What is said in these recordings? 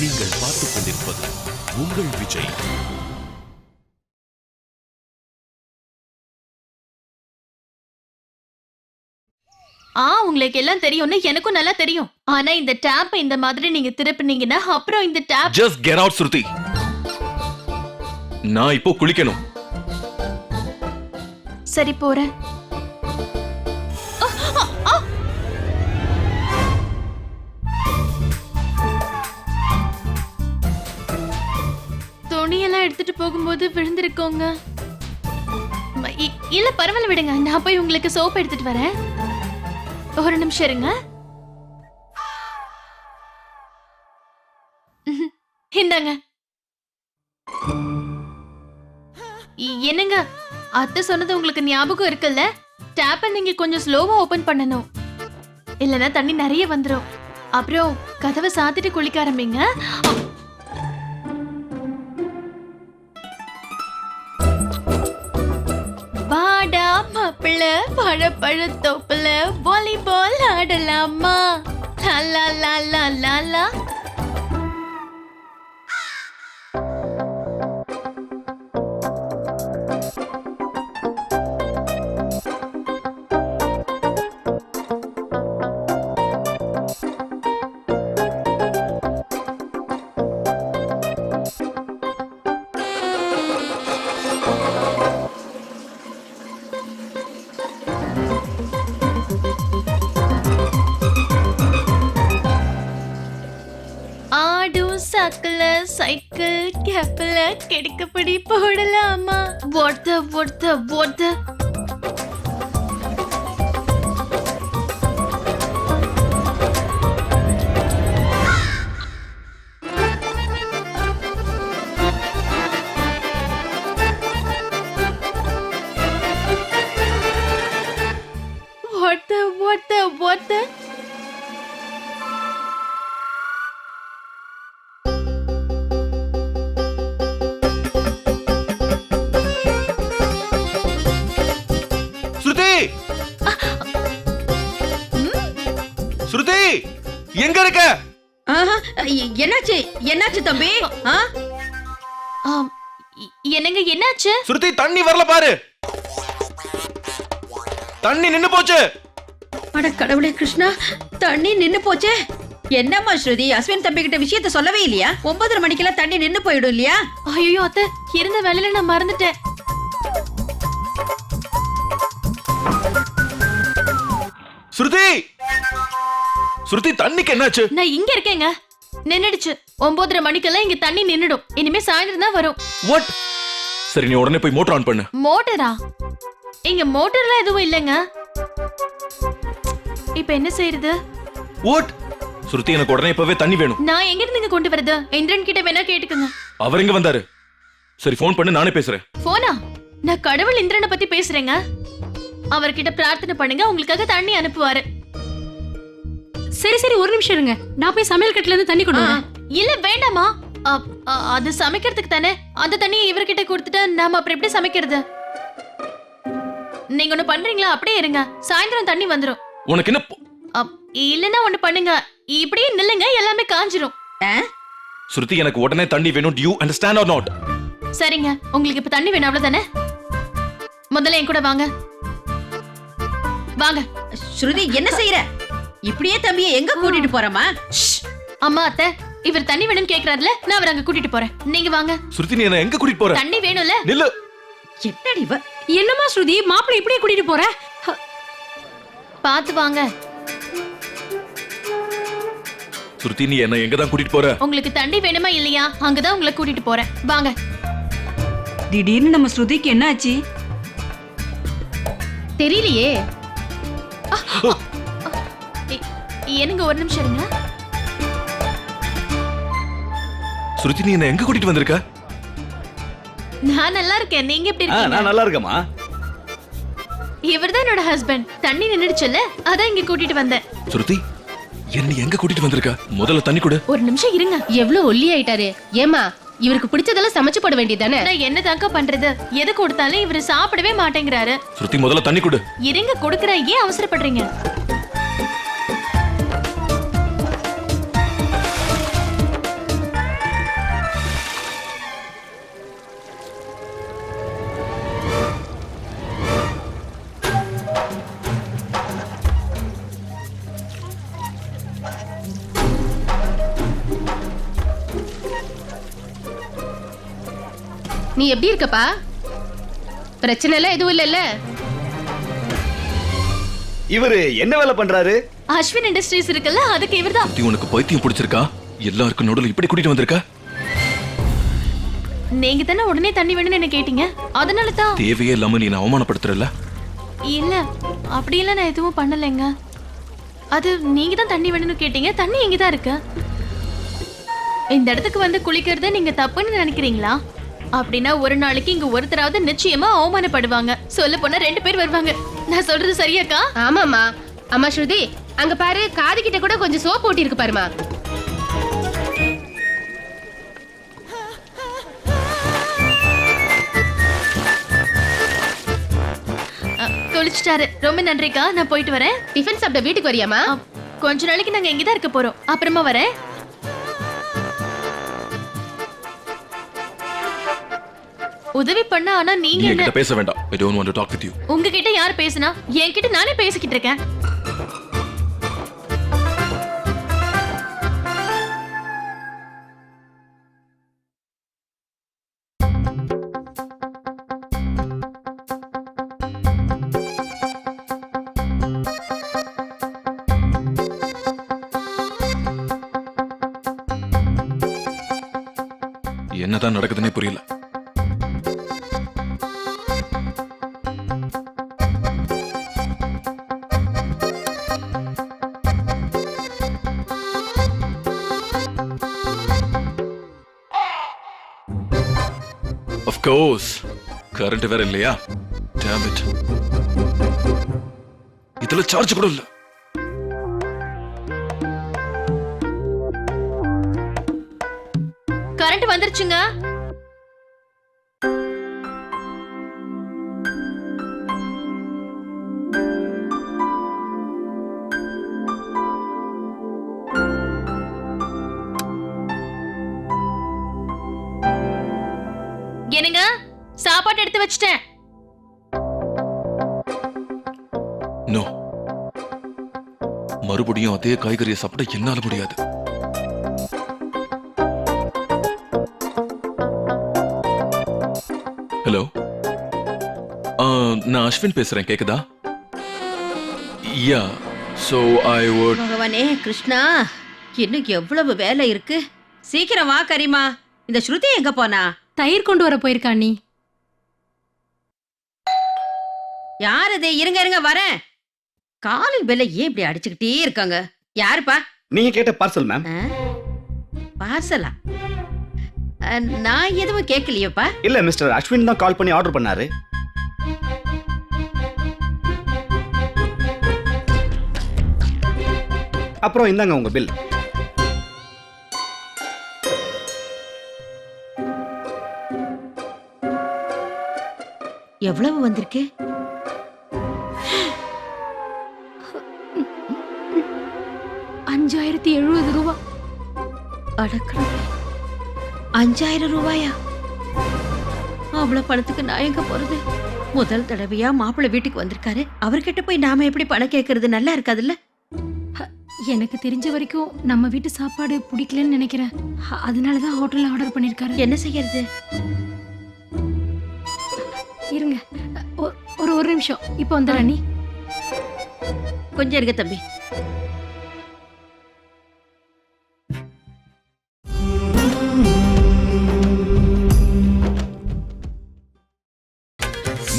நீங்கள் பார்த்துக் கொண்டிருப்பது உங்கள் விஜய். உங்களுக்கு எல்லாம் தெரியும்னு எனக்கும் நல்லா தெரியும். ஆனா இந்த டேப் இந்த மாதிரி நீங்க திருப்பினீங்கன்னா அப்புறம் இந்த டேப். Just get out, ஸ்ருதி. நான் இப்போ குளிக்கணும். சரி போறேன். துணியெல்லாம் எடுத்துட்டு போகும்போது விழுந்திருக்கோங்க. இல்ல பரவாயில்ல விடுங்க, நான் போய் உங்களுக்கு சோப் எடுத்துட்டு வரேன். ஒரு நிமிஷம் இருங்க. இந்தாங்க. என்னங்க அத்தை சொன்னது உங்களுக்கு ஞாபகம் இருக்குல்ல? டேப்பை நீங்க கொஞ்சம் ஸ்லோவா ஓபன் பண்ணணும், இல்லனா தண்ணி நிறைய வந்துரும். அப்புறம் கதவை சாத்திட்டு குளிக்க ஆரம்பிங்க. வாடா மாப்பிள்ள பழப்பழத்தோப்புல வாலிபால் ஆடலாமா? லா லா லா லா லா. சைக்கிள் கேப்ல கிடைக்கப்படி போடலாமா? ஓட்ட ஓட்ட ஓட்ட. ஓட்ட ஓட்ட ஓட்ட. ஸ்ருதி எங்க இருக்க? என்னாச்சு என்னாச்சு தம்பி? என்னங்க என்னாச்சு? ஸ்ருதி தண்ணி வரல பாரு, தண்ணி நின்னு போச்சு. அட கடவுளே கிருஷ்ணா, தண்ணி நின்னு போச்சே. என்னம்மா ஸ்ருதி, அஸ்வின் தம்பி கிட்ட விஷயத்த சொல்லவே இல்லையா? 9:30 மணிக்கெல்லாம் தண்ணி நின்னு போயிடும் இல்லையா? ஐயோ அத்தை, இருந்த வேலையில நான் மறந்துட்டேன். ஸ்ருதி ஸ்ருதி தண்ணிக்கு என்னாச்சு? நான் இங்க இருக்கேங்க, நின்னுடுச்சு. 9:30 மணிக்கெல்லாம் இங்க தண்ணி நின்னுடும். இனிமே சாயந்தரம் தான் வரும். வாட்? சரி நீ உடனே போய் மோட்டர் ஆன் பண்ணு. மோட்டரா? இங்க மோட்டர்லாம் எதுவும் இல்லங்க. இப்போ என்ன செய்யறது? வாட்? ஸ்ருதி எனக்கு உடனே இப்பவே தண்ணி வேணும். நான் எங்க இருந்து கொண்டு வரது? இந்திரன் கிட்ட வேணா கேட்டுக்கங்க. அவர் எங்க வந்தாரு? சரி ஃபோன் பண்ணு, நானே பேசுறேன். போனா? நான் கடவுள் இந்திரனை பத்தி பேசுறேங்க. அவர்கிட்ட பிரார்த்தனை பண்ணுங்க, உங்களுக்காக தண்ணி அனுப்புவாரு. சரி சரி ஒரு நிமிஷம் இருங்க, நான் போய் சமையல் கட்டுல இருந்து தண்ணி கொண்டு வரேன். இல்ல வேண்டாமா, அது சமைக்கிறதுக்கு தானே. அந்த தண்ணியை இவர்கிட்ட கொடுத்துட்டா நாம அப்புறம் எப்படி சமைக்கிறது? நீங்க ஒண்ணு பண்றீங்களா? அப்படியே இருங்க, சாயந்தரம் தண்ணி வந்துரும். உனக்கு என்ன? இல்லன்னா ஒண்ணு பண்ணுங்க, இப்படியே நில்லுங்க, எல்லாமே காஞ்சிரும். ஸ்ருதி எனக்கு உடனே தண்ணி வேணும். Do you understand or not? சரிங்க, உங்களுக்கு இப்ப தண்ணி வேணும் அவ்வளவுதானே? முதல்ல என் கூட வாங்க. வாங்க. ஸ்ருதி என்ன செய்யற? இப்படியே தம்பியை எங்க கூட்டிட்டு போறமா? அம்மா அத்தை, இவர் தண்ணி வேணும்னு கேக்குறாருல, நான் அவரை அங்க கூட்டிட்டு போறேன். நீங்க வாங்க. ஸ்ருதி நீ என்ன எங்க கூட்டிட்டு போற? தண்ணி வேணும்ல. நில்லு. என்னடி இவ? என்னம்மா ஸ்ருதி, மாப்பிள்ளை இப்படியே கூட்டிட்டு போற? பாத்து வாங்க. ஸ்ருதி நீ என்ன எங்க தான் கூட்டிட்டு போற? உங்களுக்கு தண்ணி வேணுமா இல்லையா? அங்கதான் உங்களை கூட்டிட்டு போறேன். வாங்க. திடீர்னு நம்ம ஸ்ருதிக்கு என்ன ஆச்சு தெரியலையே. என்னங்க ஒரு நிமிஷம் இருங்க. ஸ்ருதி நீ என்ன எங்க கூட்டிட்டு வந்திருக்க? நான் நல்லா இருக்கேன், நீங்க எப்படி இருக்கீங்க? நான் நல்லா இருக்கேம்மா. இவர்தான் என்னோட ஹஸ்பண்ட். தண்ணி நின்னுடுச்சுல, அதான் இங்க கூட்டிட்டு வந்தேன். ஸ்ருதி என்ன எங்க கூட்டிட்டு வந்திருக்க? முதல்ல தண்ணி கொடு. ஒரு நிமிஷம் இருங்க. எவ்வளவு ஒல்லி ஆயிட்டாரு. ஏமா இவருக்கு பிடிச்சதெல்லாம் சமைச்சு போட வேண்டியதானே? நான் என்ன தாக்க பண்றது? எது கொடுத்தாலும் இவரு சாப்பிடவே மாட்டேங்கிறாரு. ஸ்ருதி முதல்ல தண்ணி கொடு. இருங்க கொடுக்கறேன், ஏன் அவசரப்படுறீங்க? நீ எப்படி இருக்கப்பா? பிரச்சனை எல்லாம் எதுவும் இல்லைல்ல? இவரு என்ன வேலை பண்றாரு? அஸ்வின் இண்டஸ்ட்ரீஸ் இருக்குல்ல, அதுக்கு இவர்தான். சுருதி, உனக்கு பைத்தியம் பிடிச்சிருக்கா? எல்லாருக்கும் நடுவில் இப்படி கூட்டிட்டு வந்திருக்க? நீங்க தானே உடனே தண்ணி வேணும்னு என்ன கேட்டீங்க, அதனால தான். தேவையே இல்லாம நீ அவமானப்படுத்துறல. இல்ல, அப்படியெல்லாம் நான் எதுவும் பண்ணலைங்க. அது நீங்க தான் தண்ணி வேணும்னு கேட்டீங்க, தண்ணி இங்க தான் இருக்கு. இந்த இடத்துக்கு வந்து குளிக்கிறத நீங்க தப்புன்னு நினைக்கிறீங்களா? அப்படின்னா ஒரு நாளைக்கு இங்க ஒருத்தராவது நிச்சயமா அவமானப்படுவாங்க. சொல்ல போனா 2 பேர் வருவாங்க. நான் சொல்றது சரியாக்கா? ஆமாமா. அம்மா ஸ்ருதி, அங்க பாரு, காது கிட்ட கூட கொஞ்சம் சோப்பு ஊட்டி இருக்கு பாருமா. குளிச்சிட்டாரு. ரொம்ப நன்றிக்கா, நான் போயிட்டு வரேன். டிஃபன் சாப்பிட்ட வீட்டுக்கு வரியாமா? கொஞ்ச நாளைக்கு நாங்க இங்கதான் இருக்க போறோம், அப்புறமா வரேன். உதவி பண்ண, ஆனா நீ நீங்க என்ன? என்கிட்ட பேச வேண்டாம். I don't want to talk with you. உங்ககிட்ட யார் பேசுனா? என்கிட்ட நானே பேசிக்கிட்டு இருக்கேன். என்னதான் நடக்குதுன்னே புரியல. Of course. கரண்ட் வேற இல்லையா? Damn it. இதுல சார்ஜ் கூட இல்ல. கரண்ட் வந்துருச்சுங்க. என்னங்க, சாப்பாடு எடுத்து வச்சிட்டேன். நோ, மறுபடியும் அதே காய்கறியை சாப்பிட என்னால முடியாது. ஹலோ, நான் அஸ்வின் பேசுறேன், கேக்குதா? யா, சோ ஐ வுட். பகவானே கிருஷ்ணா, இன்னும் எவ்வளவு வேலை இருக்கு. சீக்கிரம் வா கரிமா. இந்த ஸ்ருதி எங்க போனா? தயிர் கொண்டு வர போயிருக்கா அண்ணி. யார் இது? இருங்க இருங்க வரேன். காலிங் பெல்ல ஏன் இப்படி அடிச்சுக்கிட்டே இருக்காங்க? யாருப்பா? நீங்க கேட்ட பார்சல் மேம். பார்சலா? நான் எதுவும் கேட்கலையப்பா. இல்ல மிஸ்டர் அஸ்வின் தான் கால் பண்ணி ஆர்டர் பண்ணாரு. அப்புறம் இந்தாங்க உங்க பில். எவ்வளவு வந்திருக்கு? ₹5070. அடக்கணும். 5000 ரூபாயா? அவ்வளவு பணத்துக்கு நான் எங்க போறது? முதல் தடவையா மாப்பிள்ளை வீட்டுக்கு வந்திருக்காரு. அவர்கிட்ட போய் நாம எப்படி பணம் கேட்கறது? நல்லா இருக்காதுல்ல? எனக்கு தெரிஞ்ச வரைக்கும் நம்ம வீட்டு சாப்பாடு பிடிக்கலன்னு நினைக்கிறேன். அதனாலதான் ஹோட்டல்ல ஆர்டர் பண்ணிருக்காரு. என்ன செய்யறது? இருங்க, ஒரு நிமிஷம். இப்போ வந்துடுறேன் அண்ணி. கொஞ்சம் இருங்க தம்பி.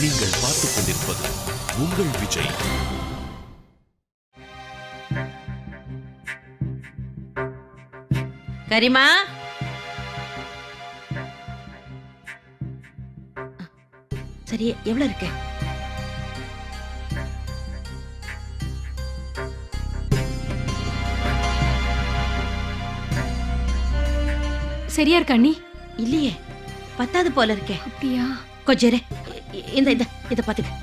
நீங்கள் பார்த்துக் கொண்டிருப்பது உங்கள் விஜய். கரிமா, சரி எவ்வளவு இருக்கு? சரியா இருக்கா அண்ணி? இல்லையே, பத்தாது போல இருக்கே. அப்படியா? கொஞ்சம் இரு. இந்த இந்த இத பாத்துக்க.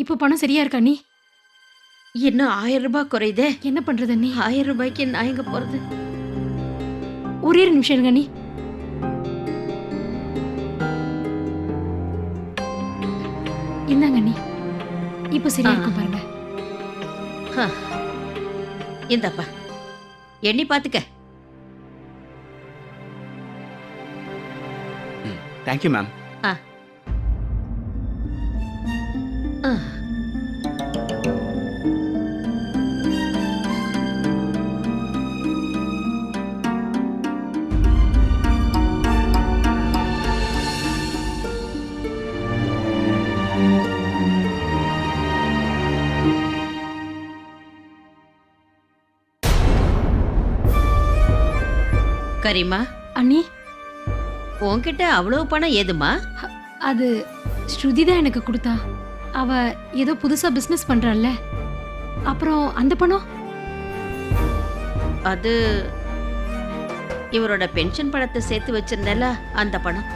இப்போ பணம் சரியா இருக்கா அண்ணி? இன்னும் 1000 ரூபாய் குறையுதே. என்ன பண்றது அண்ணி? 1000 ரூபாய்க்கு நான் எங்க போறது? ஒரே ஒரு நிமிஷம் இருங்க அண்ணி. இந்தாங்க அண்ணி, இப்போ சரியா இருக்கும் பாருங்க. இந்தப்பா எண்ணி பாத்துக்க. Thank you ma'am. ஆ. கரிமா, அண்ணி உன்கிட்ட அவ்வளவு பணம் ஏதுமா? அது ஸ்ருதி தான் எனக்கு கொடுத்தா. அவ ஏதோ புதுசா பிசினஸ் பண்றாள்ல, அப்புறம் அந்த பணம் அது இவரோட பென்ஷன் பணத்தை சேர்த்து வச்சிருந்தல அந்த பணம்.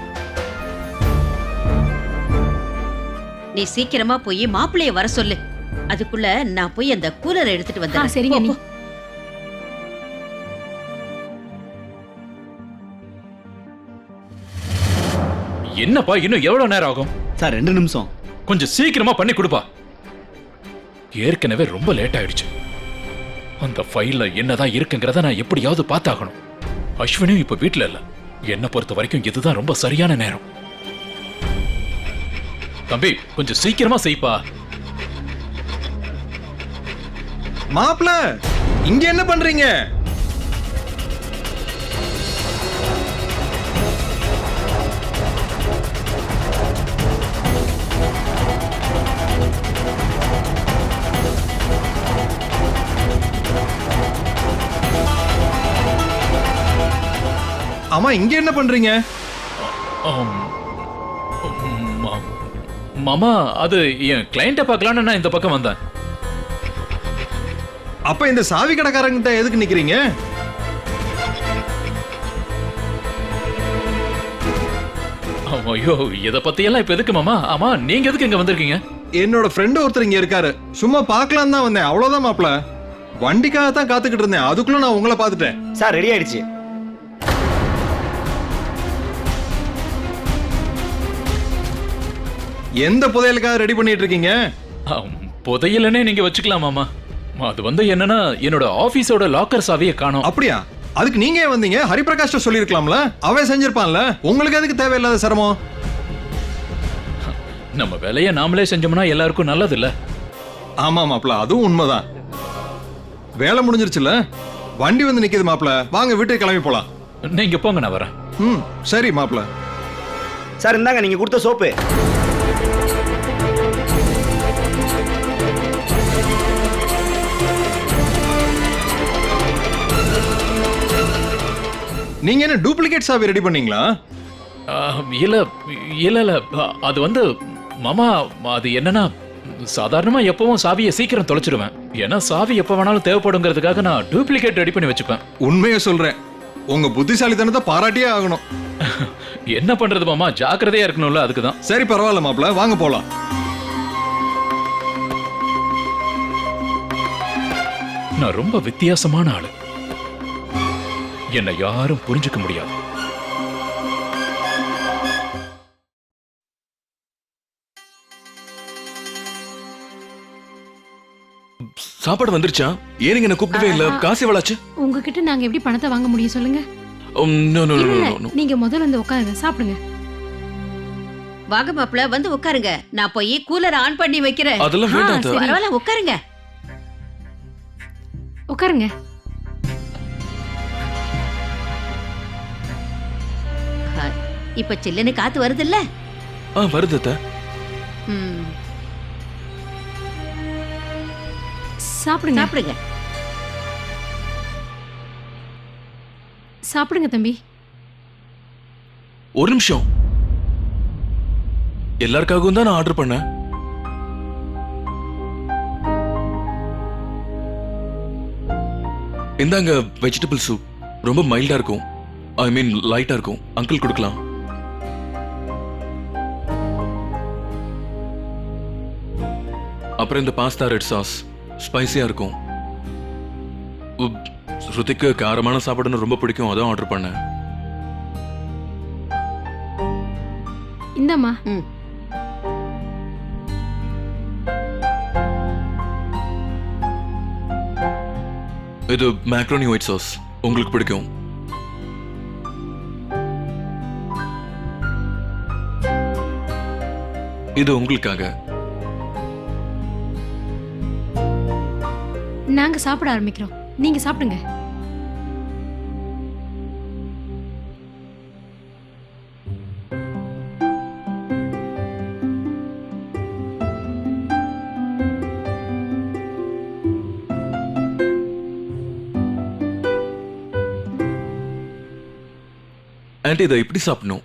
நீ சீக்கிரமா போய் மாப்பிள்ளைய வர சொல்லு. அதுக்குள்ள நான் போய் அந்த கூலரை எடுத்துட்டு வந்தேன். சரிங்க அண்ணி. என்னப்பா இன்னும் எவ்வளவு நேரம் ஆகும்? சார் 2 நிமிஷம். கொஞ்சம் சீக்கிரமா பண்ணி கொடுப்பா. ஏற்கனவே ரொம்ப லேட் ஆயிடுச்சு. அந்த ஃபைல்ல என்னதான் இருக்குங்கிறத நான் எப்படியாவது பார்த்தாகணும். அஸ்வினும் இப்ப வீட்ல இல்ல. என்ன பொறுத்த வரைக்கும் இதுதான் ரொம்ப சரியான நேரம். தம்பி கொஞ்சம் சீக்கிரமா செய்ப்பா. மாப்ள, இங்க என்ன பண்றீங்க? ஆமா, இங்க என்ன பண்றீங்க? ஆம். மாமா, அது என் கிளையண்ட்டை பார்க்கலான்னு நான் இந்த பக்கம் வந்தேன். அப்ப இந்த சாவி கடைக்காரங்கிட்ட எதுக்கு நிக்கிறீங்க? ஐயோ, இத பத்தியெல்லாம் இப்ப எதுக்கு மாமா? ஆமா, நீங்க எதுக்கு இங்க வந்திருக்கீங்க? என்னோட ஃப்ரெண்ட் ஒருத்தர் இங்க இருக்காரு. சும்மா பார்க்கலாம் தான் வந்தேன், அவ்வளவுதான் மாப்ள. வண்டிக்காக தான் காத்துக்கிட்டு இருந்தேன், அதுக்குள்ள நான் உங்களை பார்த்துட்டேன். சார் ரெடி ஆயிடுச்சு. எந்த புதையலுக்காக ரெடி பண்ணிட்டு இருக்கீங்க? புதையலனே நீங்க வச்சுக்கலாம் மாமா. அது வந்து என்னன்னா, என்னோட ஆபீஸோட லாக்கர் சாவியை காணோம். அப்படியா? அதுக்கு நீங்க ஏன் வந்தீங்க? ஹரிபிரகாஷ்ட சொல்லிருக்கலாம்ல, அவன் செஞ்சிருப்பான்ல. உங்களுக்கு எதுக்கு தேவையில்லாத சிரமம்? நம்ம வேலையை நாமளே செஞ்சோம்னா எல்லாருக்கும் நல்லது இல்ல? ஆமா மாப்ள, அதுவும் உண்மைதான். வேலை முடிஞ்சிருச்சுல, வண்டி வந்து நிக்குது மாப்ள. வாங்க வீட்டுக்கு கிளம்பி போலாம். நீங்க போங்க, நான் வரேன். சரி மாப்ள. சார் இந்தாங்க நீங்க கொடுத்த சோப்பு. நீங்க என்ன டூப்ளிகேட் சாவி ரெடி பண்ணீங்களா? இல்ல இல்ல இல்ல, அது வந்து மாமா, அது என்னன்னா, சாதாரணமா எப்பவும் சாவியை சீக்கிரம் தொலைச்சிடுவேன். ஏன்னா சாவி எப்ப வேணாலும் தேவைப்படுங்கிறதுக்காக நான் டூப்ளிகேட் ரெடி பண்ணி வச்சுப்பேன். உண்மையை சொல்றேன், உங்க புத்திசாலித்தனத்தை பாராட்டியே ஆகணும். என்ன பண்றது மாமா, ஜாக்கிரதையா இருக்கணும்ல, அதுக்குதான். சரி பரவாயில்ல மாப்ள, வாங்க போலாம். நான் ரொம்ப வித்தியாசமான ஆளு. என்னை யாரும் புரிஞ்சுக்க முடியாது. சாப்பாடு வந்துருச்சா? ஏன் என்ன கூப்பிடவே இல்ல? காசு எவ்வளாச்சு? உங்ககிட்ட நாங்க எப்படி பணத்தை வாங்க முடியும் சொல்லுங்க? நோ நோ இல்ல, நோ நோ. நீங்க முதல்ல வந்து உட்காருங்க, சாப்பிடுங்க. வாங்க மாப்பிள்ள, வந்து உட்காருங்க. நான் போய் கூலர் ஆன் பண்ணி வைக்கிறேன். அதெல்லாம் வேண்டாம் அத்தை. பரவாயில்ல, உட்காருங்க. உட்காருங்க. இப்ப சில்லுன்னு காத்து வருது இல்ல? வருது அத்தை. சாப்பிடுங்க. சாப்பிடுங்க. சாப்பிடுங்க தம்பி. ஒரு நிமிஷம். எல்லாருக்காகவும் தான் நான் ஆர்டர் பண்ணேன். இந்தாங்க வெஜிடபிள் சூப். ரொம்ப மைல்டா இருக்கும். ஐ மீன் லைட்டா இருக்கும். அங்கிள் கொடுக்கலாம். அப்புறம் இந்த பாஸ்தா ரெட் சாஸ் ஸ்பைசியா இருக்கும். ஸ்ருதிக்கு காரமான சாப்பாடுன்னு ரொம்ப பிடிக்கும், அதான் ஆர்டர் பண்ணேன். இந்தம்மா. இது மேக்ரோனி ஒயிட் சாஸ் உங்களுக்கு பிடிக்கும். இது உங்களுக்காக. நாங்க சாப்பிட ஆரம்பிக்கிறோம், நீங்க சாப்பிடுங்க. ஆன்ட்டி இதை இப்படி சாப்பிடணும்.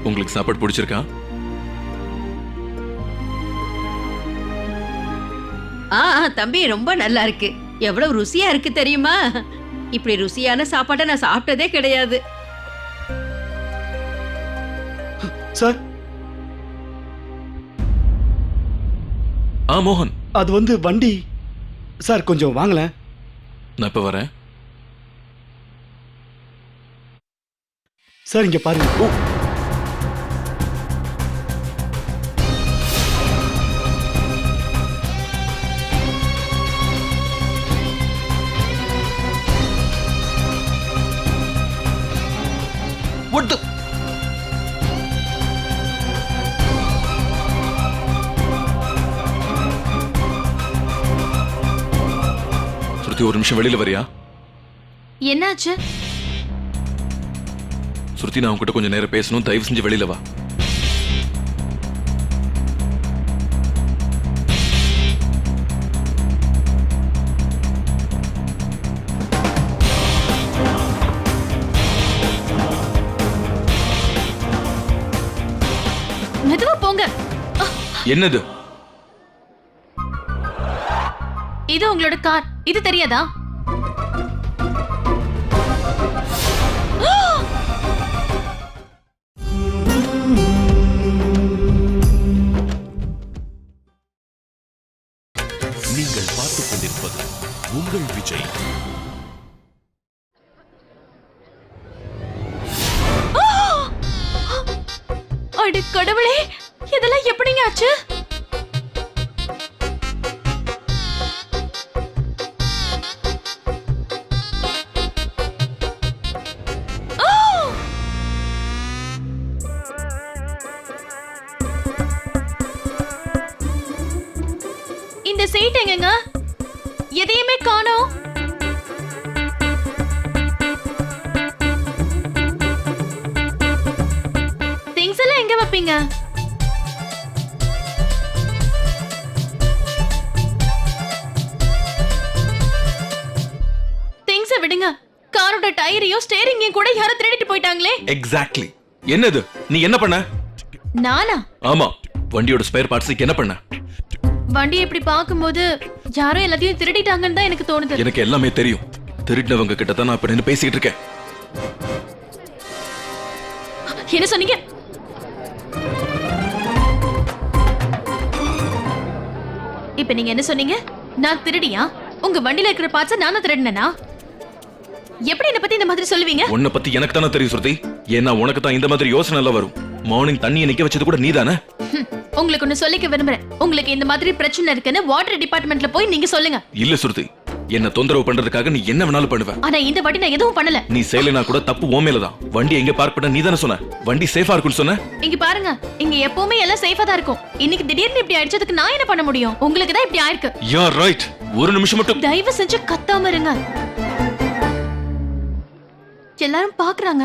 உங்களுக்கு சாப்பாடு பிடிச்சிருக்கா? தம்பி ரொம்ப நல்லா இருக்கு. எவ்வளவு ருசியா இருக்கு தெரியுமா? இப்படி ருசியான சாப்பாட்டை நான் சாப்பிட்டதே கிடையாது. சார் மோகன், அது வந்து வண்டி. சார் கொஞ்சம் வாங்களேன். நான் இப்ப வரேன். சார் இங்க பாருங்க. ஓ What the? ஸ்ருதி ஒரு நிமிஷம் வெளியில வரியா? என்னாச்சு? ஸ்ருதி நான் உன்கிட்ட கொஞ்சம் நேரம் பேசணும், தயவு செஞ்சு வெளியில வா. மெதுவா போங்க. என்னது? இது உங்களோட கார், இது தெரியாதா? நீங்கள் பார்த்துக் கொண்டிருப்பது உங்கள் விஜய். அட கடவுளே, இதெல்லாம் எப்படிங்க ஆச்சு? இந்த சீட் எங்கங்க? எதையுமே காணோம். திங்ஸ் எல்லாம் எங்க வைப்பீங்க? திங்ஸ் விடுங்க. காரோட டயரையும் ஸ்டீரிங்கையும் கூட யாரோ திருடிட்டு போயிட்டாங்களே. எக்ஸாக்ட்லி. என்னது? நீ என்ன பண்ண? நானா? ஆமா, வண்டியோட ஸ்பேர் பார்ட்ஸ்க்கு என்ன பண்ண? வண்டி எப்படி பாக்கும்போது யாரோ எல்லாத்தையும் திருடிட்டாங்கன்னு தான் எனக்கு தோணுது. எனக்கு எல்லாமே தெரியும். திருடினவங்க கிட்ட தான் நான் இப்ப நின்னு பேசிக்கிட்டு இருக்கேன். என்ன சொன்னீங்க? இப்ப நீங்க என்ன சொன்னீங்க? நான் திருடியா? உங்க வண்டியில இருக்கிற பார்ட்ஸ் நான் தான் திருடினேனா? எப்படி என்ன பத்தி இந்த மாதிரி சொல்லுவீங்க? உன்னை பத்தி எனக்கு தானே தெரியும் ஸ்ருதி. ஏன்னா உனக்கு தான் இந்த மாதிரி யோசனை எல்லாம் வரும். மார்னிங் தண்ணியை நிக்க வச்சது கூட நீதானே. உங்களுக்கு ஒண்ணு சொல்லிக்க விரும்புறேன். உங்களுக்கு இந்த மாதிரி பிரச்சனை இருக்குன்னு வாட்டர் டிபார்ட்மெண்ட்ல போய் நீங்க சொல்லுங்க. இல்ல ஸ்ருதி, என்ன தொந்தரவு பண்றதுக்காக நீ என்ன வேணாலும் பண்ணுவ. ஆனா இந்த வாட்டி நான் எதுவும் பண்ணல. நீ செய்யலனா கூட தப்பு உன் மேலதான். வண்டி எங்க பார்க் பண்ண நீ தானே சொன்ன. வண்டி சேஃபா இருக்குன்னு சொன்ன. இங்க பாருங்க, இங்க எப்பவுமே எல்லாம் சேஃபா தான் இருக்கும். இன்னைக்கு திடீர்னு இப்படி ஆயிடுச்சதுக்கு நான் என்ன பண்ண முடியும்? உங்களுக்கு தான் இப்படி ஆயிருக்கு. You are right. ஒரு நிமிஷம் மட்டும் தயவு செஞ்சு கத்தாம இருங்க. எல்லாரும் பாக்குறாங்க.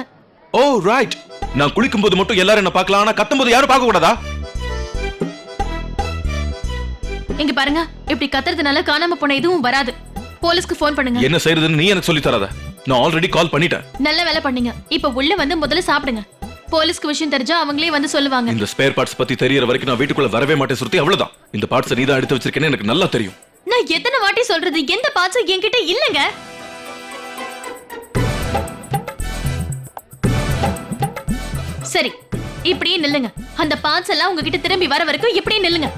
ஓ ரைட். நான் குளிக்கும் போது மட்டும் எல்லாரும் என்ன பார்க்கலாம், ஆனா கத்தும்போது யாரும் பார்க்க கூடாதா? இங்க பாருங்க, இப்படி கத்துறதுனால காணாம போன எதுவும் வராது. போலீஸ்க்கு ஃபோன் பண்ணுங்க. என்ன செய்யறதுன்னு நீ எனக்கு சொல்லி தராத. நான் ஆல்ரெடி கால் பண்ணிட்டேன். நல்ல வேலை பண்ணீங்க. இப்ப உள்ள வந்து முதல்ல சாப்பிடுங்க. போலீஸ்க்கு விஷயம் தெரிஞ்சா அவங்களே வந்து சொல்லுவாங்க. இந்த ஸ்பேர் பார்ட்ஸ் பத்தி தெரியற வரைக்கும் நான் வீட்டுக்குள்ள வரவே மாட்டேன் சுருதி. அவ்வளவுதான். இந்த பார்ட்ஸ் நீ தான் எடுத்து வச்சிருக்கேன்னு எனக்கு நல்லா தெரியும். நான் எத்தனை வாட்டி சொல்றது, எந்த பார்ட்ஸ் என்கிட்ட இல்லங்க. சரி, இப்படியே நில்லுங்க. அந்த பார்ட்ஸ் எல்லாம் உங்ககிட்ட திரும்பி வர வரைக்கும் இப்படியே நில்லுங்க.